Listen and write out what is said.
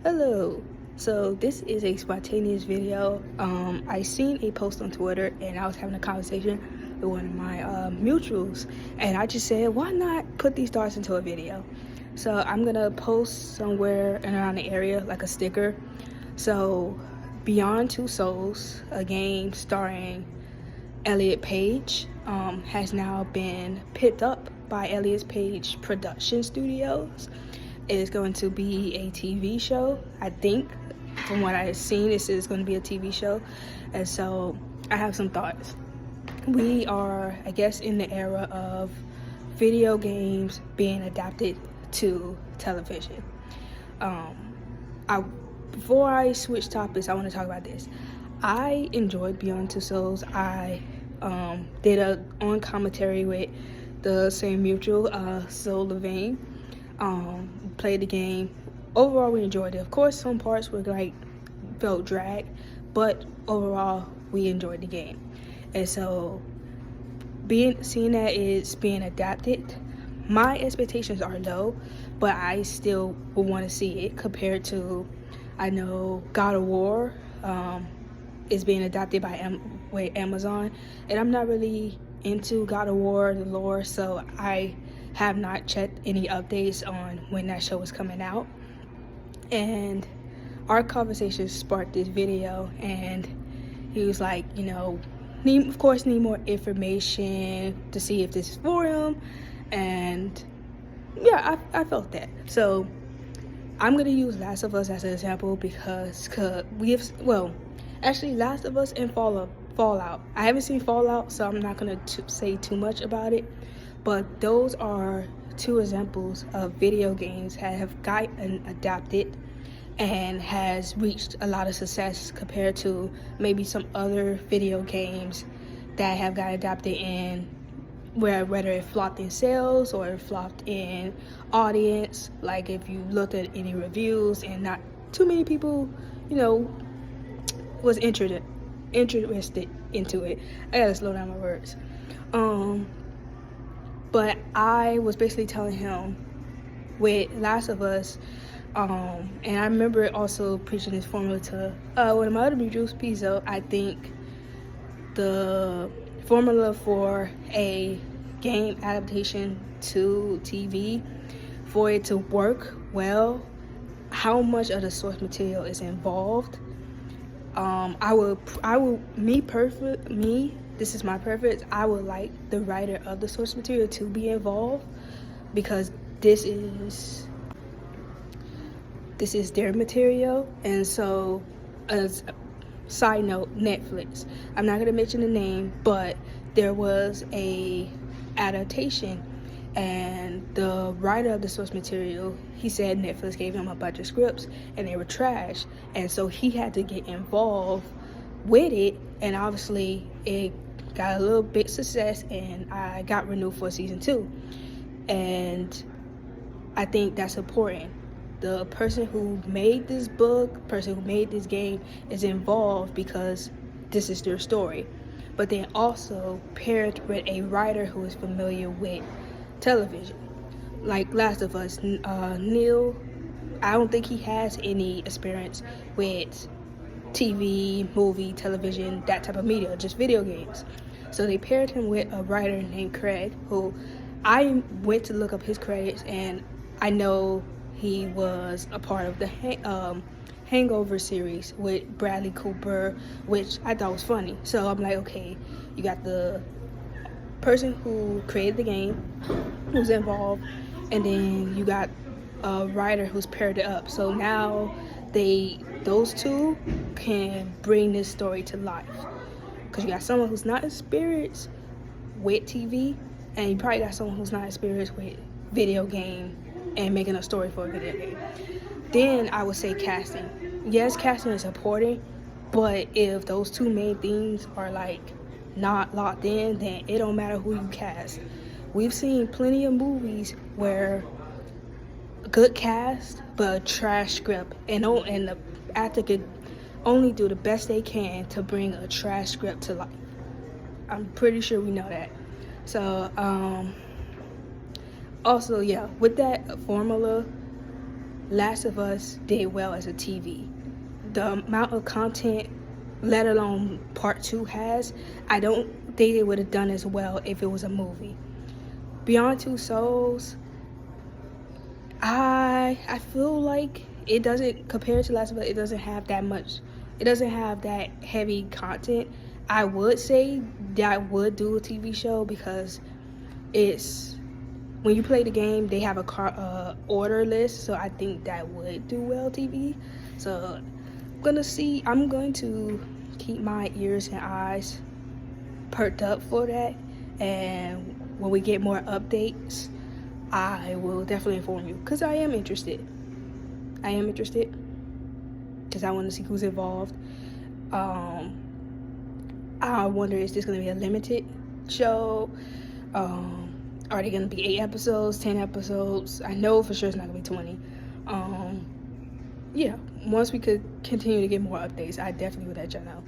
Hello. So this is a spontaneous video. I seen a post on Twitter and I was having a conversation with one of my mutuals, and I just said, why not put these thoughts into a video? So I'm gonna post somewhere around the area, like a sticker. So Beyond Two Souls, a game starring Elliot Page, has now been picked up by Elliot Page Production Studios. It is going to be a TV show. I think, from what I've seen, this is going to be a TV show. And so I have some thoughts. We are, I guess, in the era of video games being adapted to television. Before I switch topics, I want to talk about this. I enjoyed Beyond Two Souls. I did a on commentary with the same mutual, SoulLaVane. Played the game. Overall, we enjoyed it. Of course, some parts were felt drag, but overall, we enjoyed the game. And so, seeing that it's being adapted, my expectations are low, but I still would want to see it compared to, I know God of War is being adapted by Amazon, and I'm not really into God of War, the lore, so I have not checked any updates on when that show is coming out. And our conversation sparked this video, and he was like, need more information to see if this is for him. And yeah, I felt that. So I'm gonna use Last of Us as an example because actually Last of Us and Fallout. I haven't seen Fallout, so I'm not gonna say too much about it. But those are two examples of video games that have gotten adapted and has reached a lot of success compared to maybe some other video games that have got adapted in whether it flopped in sales or it flopped in audience. Like if you looked at any reviews and not too many people, was interested into it. I gotta slow down my words. But I was basically telling him with Last of Us, and I remember also preaching this formula to one of my other mutuals, Pizzo. I think the formula for a game adaptation to TV, for it to work well, how much of the source material is involved. This is my preference. I would like the writer of the source material to be involved because this is their material. And so, as a side note, Netflix. I'm not gonna mention the name, but there was a adaptation, and the writer of the source material, he said Netflix gave him a bunch of scripts and they were trash, and so he had to get involved with it, and obviously it got a little bit success, and I got renewed for season 2. And I think that's important. The person who made this book, person who made this game is involved because this is their story. But then also paired with a writer who is familiar with television. Like Last of Us, Neil, I don't think he has any experience with TV, movie, television, that type of media, just video games. So they paired him with a writer named Craig, who I went to look up his credits, and I know he was a part of the Hangover series with Bradley Cooper, which I thought was funny. So I'm like, okay, you got the person who created the game who's involved, and then you got a writer who's paired it up. So now those two can bring this story to life, because you got someone who's not experienced with TV, and you probably got someone who's not experienced with video game and making a story for a video game. Then I would say casting. Yes, casting is important, but if those two main things are not locked in, then it don't matter who you cast. We've seen plenty of movies where good cast but a trash script, and the actor could only do the best they can to bring a trash script to life. I'm pretty sure we know that. So also, yeah, with that formula, Last of Us did well as a TV. The amount of content, let alone part 2 has, I don't think they would have done as well if it was a movie. Beyond Two Souls, I feel like it doesn't, compared to Last of Us, it doesn't have that much, it doesn't have that heavy content. I would say that I would do a TV show because it's, when you play the game, they have a order list, so I think that would do well TV. So I'm going to keep my ears and eyes perked up for that, and when we get more updates, I will definitely inform you, because I am interested because I want to see who's involved. I wonder, is this going to be a limited show? Are they going to be 8 episodes, 10 episodes? I know for sure it's not going to be 20. Yeah, once we could continue to get more updates, I definitely would let y'all know.